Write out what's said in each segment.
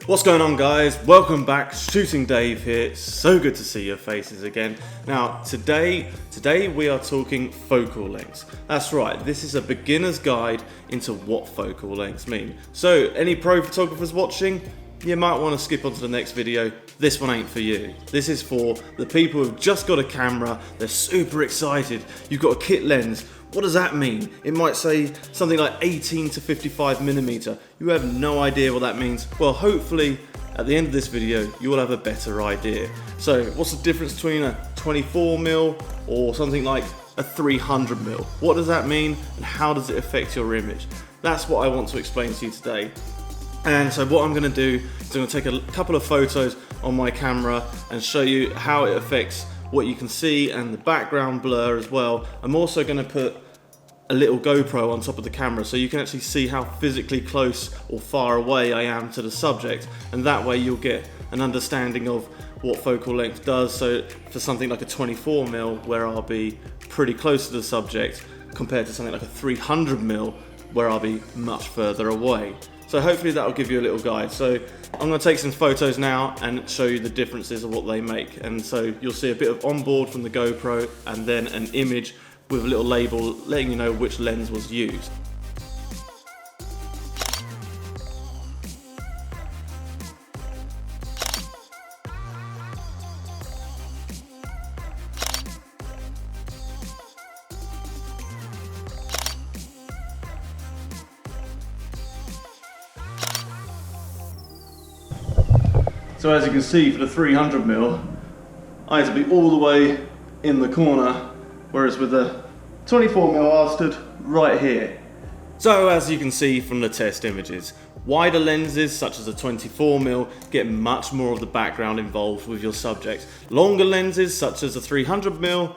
What's going on, guys? Welcome back. Shooting Dave here. So good to see your faces again. Now today we are talking focal lengths. That's right, this is a beginner's guide into what focal lengths mean. So any pro photographers watching, you might want to skip on to the next video. This one ain't for you. This is for the people who've just got a camera, they're super excited, you've got a kit lens. What does that mean? It might say something like 18 to 55mm. You have no idea what that means. Well, hopefully at the end of this video you will have a better idea. So what's the difference between a 24mm or something like a 300mm? What does that mean and how does it affect your image? That's what I want to explain to you today. And so what I'm going to do is I'm going to take a couple of photos on my camera and show you how it affects what you can see and the background blur as well. I'm also going to put a little GoPro on top of the camera so you can actually see how physically close or far away I am to the subject, and that way you'll get an understanding of what focal length does. So for something like a 24mm where I'll be pretty close to the subject compared to something like a 300mm where I'll be much further away. So hopefully that'll give you a little guide. So I'm going to take some photos now and show you the differences of what they make. And so you'll see a bit of onboard from the GoPro and then an image with a little label letting you know which lens was used. So as you can see, for the 300mm, I had to be all the way in the corner, whereas with the 24mm I stood right here. So as you can see from the test images, wider lenses such as a 24mm get much more of the background involved with your subject. Longer lenses such as a 300mm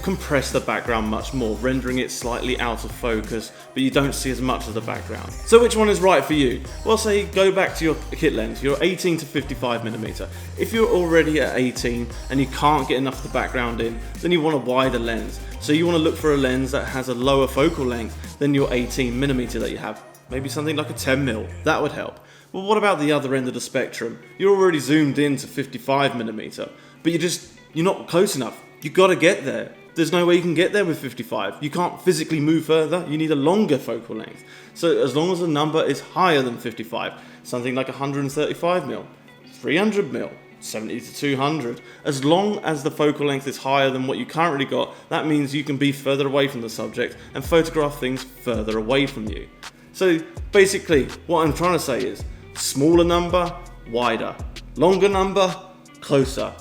compress the background much more, rendering it slightly out of focus, but you don't see as much of the background. So which one is right for you? Well, say go back to your kit lens, your 18 to 55mm. If you're already at 18 and you can't get enough of the background in, then you want a wider lens. So you want to look for a lens that has a lower focal length than your 18mm that you have. Maybe something like a 10mm, that would help. Well, what about the other end of the spectrum? You're already zoomed in to 55mm, but you're not close enough. You gotta get there. There's no way you can get there with 55. You can't physically move further. You need a longer focal length. So as long as the number is higher than 55, something like 135mm, 300mm, 70 to 200, as long as the focal length is higher than what you currently got, that means you can be further away from the subject and photograph things further away from you. So basically, what I'm trying to say is, smaller number, wider. Longer number, closer.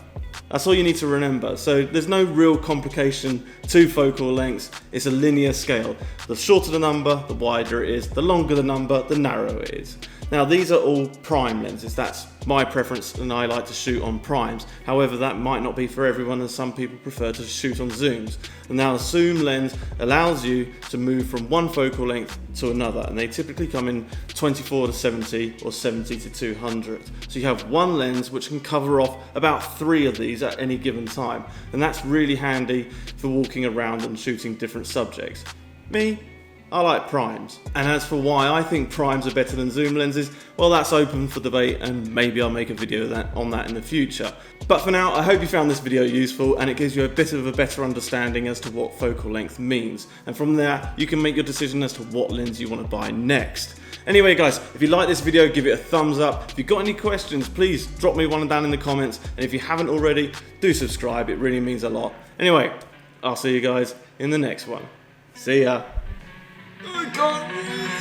That's all you need to remember. So there's no real complication to focal lengths. It's a linear scale. The shorter the number, the wider it is. The longer the number, the narrower it is. Now these are all prime lenses. That's my preference and I like to shoot on primes. However, that might not be for everyone and some people prefer to shoot on zooms. And now a zoom lens allows you to move from one focal length to another, and they typically come in 24 to 70 or 70 to 200. So you have one lens which can cover off about 3 of these at any given time, and that's really handy for walking around and shooting different subjects. Me, I like primes. And as for why I think primes are better than zoom lenses, well, that's open for debate, and maybe I'll make a video on that in the future. But for now, I hope you found this video useful and it gives you a bit of a better understanding as to what focal length means. And from there, you can make your decision as to what lens you want to buy next. Anyway guys, if you like this video, give it a thumbs up. If you've got any questions, please drop me one down in the comments. And if you haven't already, do subscribe, it really means a lot. Anyway, I'll see you guys in the next one. See ya. I can't